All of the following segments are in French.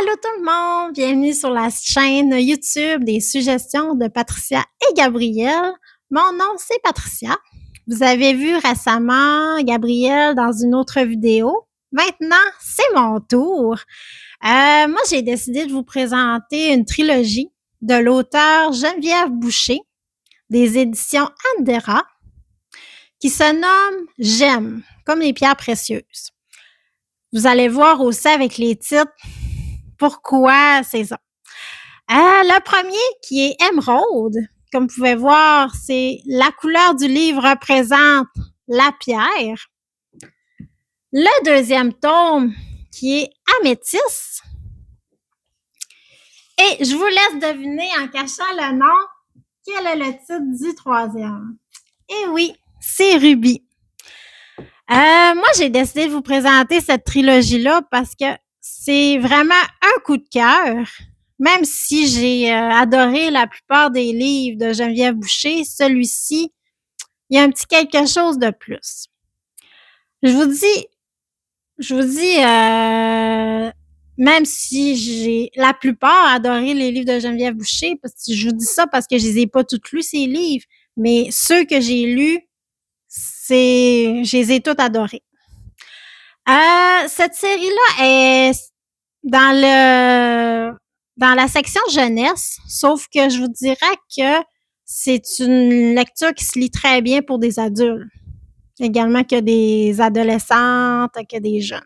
Allô tout le monde, bienvenue sur la chaîne YouTube des suggestions de Patricia et Gabrielle. Mon nom, c'est Patricia. Vous avez vu récemment Gabrielle dans une autre vidéo. Maintenant, c'est mon tour. Moi, j'ai décidé de vous présenter une trilogie de l'auteur Geneviève Boucher des éditions Andera qui se nomme Gemmes, comme les pierres précieuses. Vous allez voir aussi avec les titres pourquoi c'est ça. Le premier qui est émeraude, comme vous pouvez voir, c'est la couleur du livre représente la pierre. Le deuxième tome qui est améthyste. Et je vous laisse deviner en cachant le nom, quel est le titre du troisième. Et oui, c'est Rubis. Moi, j'ai décidé de vous présenter cette trilogie-là parce que c'est vraiment un coup de cœur. Même si j'ai adoré la plupart des livres de Geneviève Boucher, celui-ci, il y a un petit quelque chose de plus. Je vous dis, même si j'ai la plupart adoré les livres de Geneviève Boucher, parce que je vous dis ça parce que je les ai pas tous lus, ces livres, mais ceux que j'ai lus, je les ai tous adorés. Cette série-là est dans la section jeunesse, sauf que je vous dirais que c'est une lecture qui se lit très bien pour des adultes, également que des adolescentes, que des jeunes.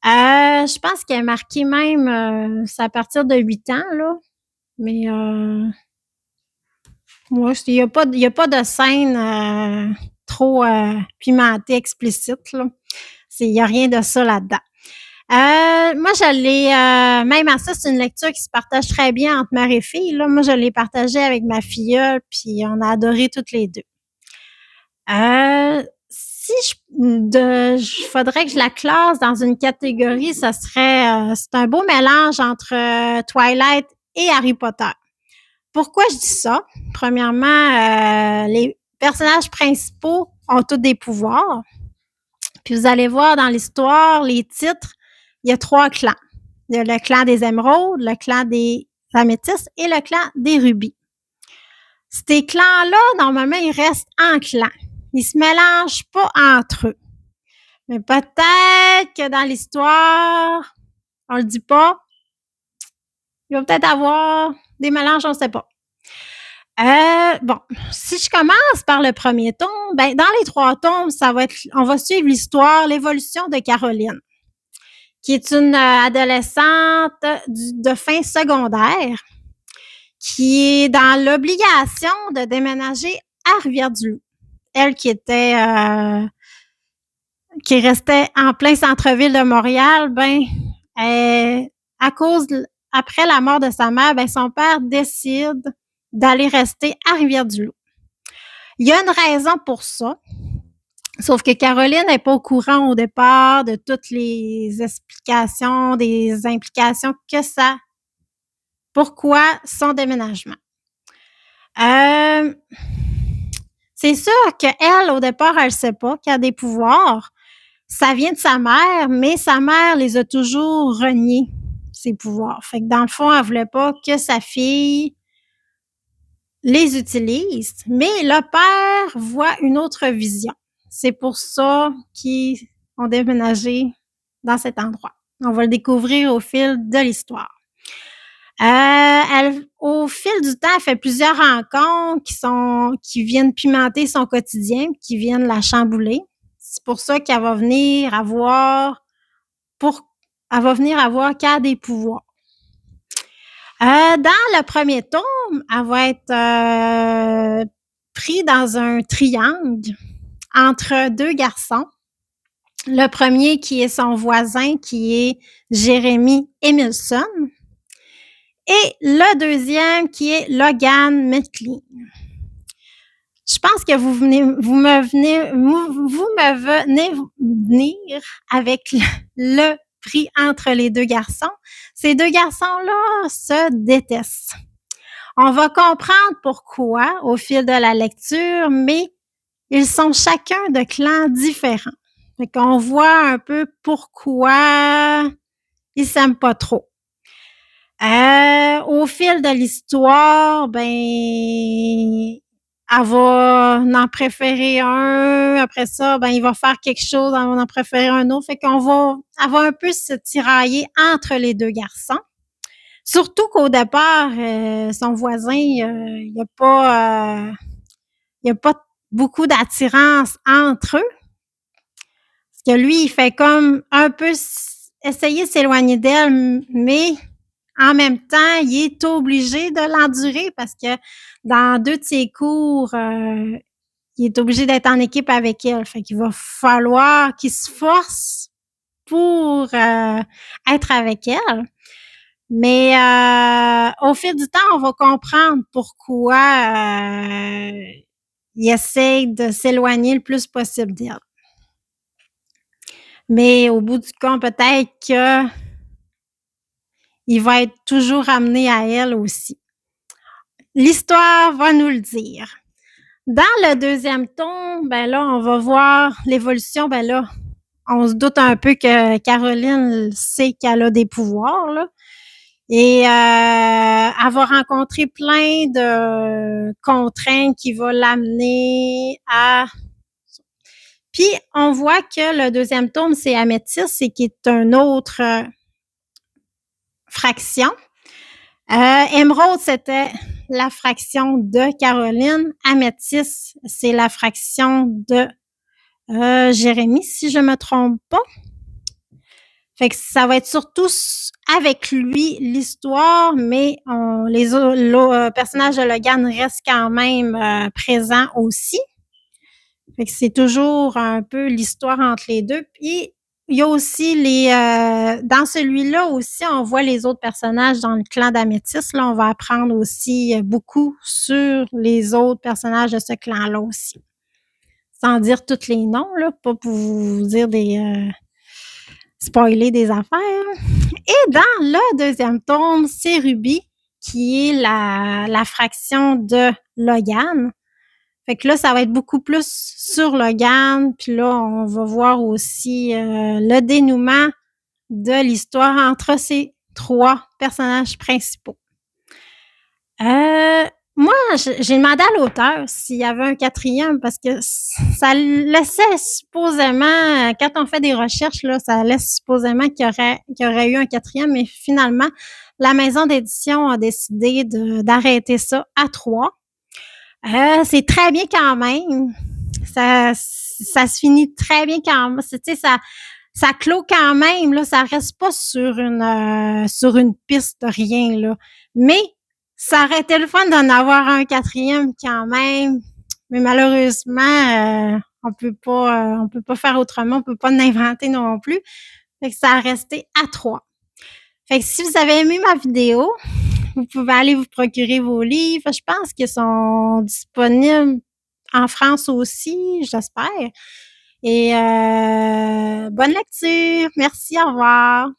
Je pense qu'elle est marquée même, c'est à partir de 8 ans, là, mais moi, il y a pas de scène trop pimentée, explicite, là. Il y a rien de ça là-dedans. Moi, je l'ai, même à ça, c'est une lecture qui se partage très bien entre mère et fille, là. Moi, je l'ai partagée avec ma filleule, puis on a adoré toutes les deux. Faudrait que je la classe dans une catégorie, ça serait, c'est un beau mélange entre Twilight et Harry Potter. Pourquoi je dis ça? Premièrement, les personnages principaux ont tous des pouvoirs. Puis vous allez voir dans l'histoire, les titres, il y a 3 clans. Il y a le clan des émeraudes, le clan des améthystes et le clan des rubis. Ces clans-là, normalement, ils restent en clan. Ils se mélangent pas entre eux. Mais peut-être que dans l'histoire, on le dit pas, il va peut-être avoir des mélanges, on ne sait pas. Bon, si je commence par le premier tome, ben dans les 3 tomes, on va suivre l'histoire, l'évolution de Caroline, qui est une adolescente de fin secondaire, qui est dans l'obligation de déménager à Rivière-du-Loup. Elle qui restait en plein centre-ville de Montréal, après la mort de sa mère, son père décide d'aller rester à Rivière-du-Loup. Il y a une raison pour ça, sauf que Caroline n'est pas au courant au départ de toutes les explications, des implications que ça, pourquoi son déménagement. C'est sûr qu'elle, au départ, elle ne sait pas qu'elle a des pouvoirs. Ça vient de sa mère, mais sa mère les a toujours reniés, ses pouvoirs. Fait que dans le fond, elle ne voulait pas que sa fille les utilise, mais le père voit une autre vision. C'est pour ça qu'ils ont déménagé dans cet endroit. On va le découvrir au fil de l'histoire. Au fil du temps, elle fait plusieurs rencontres qui viennent pimenter son quotidien, qui viennent la chambouler. C'est pour ça qu'elle va venir avoir qu'elle a des pouvoirs. Dans le premier tome, elle va être prise dans un triangle entre 2 garçons. Le premier qui est son voisin, qui est Jérémy Emilson. Et le deuxième qui est Logan McLean. Je pense que vous me venez venir avec le prix entre les 2 garçons. Ces 2 garçons-là se détestent. On va comprendre pourquoi au fil de la lecture, mais ils sont chacun de clans différents. Fait qu'on voit un peu pourquoi ils s'aiment pas trop. Au fil de l'histoire, ben, elle va en préférer un, après ça, ben, il va faire quelque chose, elle va en préférer un autre, fait qu'on va elle va un peu se tirailler entre les 2 garçons. Surtout qu'au départ, son voisin, il y a pas beaucoup d'attirance entre eux. Parce que lui, il fait comme un peu essayer de s'éloigner d'elle, mais en même temps, il est obligé de l'endurer parce que dans 2 de ses cours, il est obligé d'être en équipe avec elle. Fait qu'il va falloir qu'il se force pour, être avec elle. Mais, au fil du temps, on va comprendre pourquoi, il essaye de s'éloigner le plus possible d'elle. Mais au bout du compte, peut-être qu'il va être toujours amené à elle aussi. L'histoire va nous le dire. Dans le deuxième tome, ben là, on va voir l'évolution. Ben là, on se doute un peu que Caroline sait qu'elle a des pouvoirs, là. Et elle va rencontrer plein de contraintes qui vont l'amener à... Puis, on voit que le deuxième tome, c'est Améthyste, c'est qui est une autre fraction. Émeraude, c'était la fraction de Caroline. Améthyste, c'est la fraction de Jérémy, si je me trompe pas. Fait que ça va être surtout avec lui l'histoire, mais les personnages de Logan restent quand même présents aussi. Fait que c'est toujours un peu l'histoire entre les deux. Puis il y a aussi dans celui-là aussi, on voit les autres personnages dans le clan d'Améthyste. Là, on va apprendre aussi beaucoup sur les autres personnages de ce clan-là aussi. Sans dire tous les noms, là, pas pour vous dire spoiler des affaires. Et dans le deuxième tome, c'est Ruby, qui est la fraction de Logan. Fait que là, ça va être beaucoup plus sur Logan. Puis là, on va voir aussi le dénouement de l'histoire entre ces 3 personnages principaux. Moi, j'ai demandé à l'auteur s'il y avait un 4e parce que ça laissait supposément, quand on fait des recherches, là, ça laisse supposément qu'il y aurait eu un 4e, mais finalement, la maison d'édition a décidé d'arrêter ça à 3. C'est très bien quand même. Ça se finit très bien quand même. Tu sais, ça clôt quand même, là. Ça reste pas sur une piste de rien, là. Mais ça aurait été le fun d'en avoir un 4e quand même. Mais malheureusement, on peut pas faire autrement. On peut pas l'inventer non plus. Fait que ça a resté à 3. Fait que si vous avez aimé ma vidéo, vous pouvez aller vous procurer vos livres. Je pense qu'ils sont disponibles en France aussi, j'espère. Et bonne lecture. Merci, au revoir.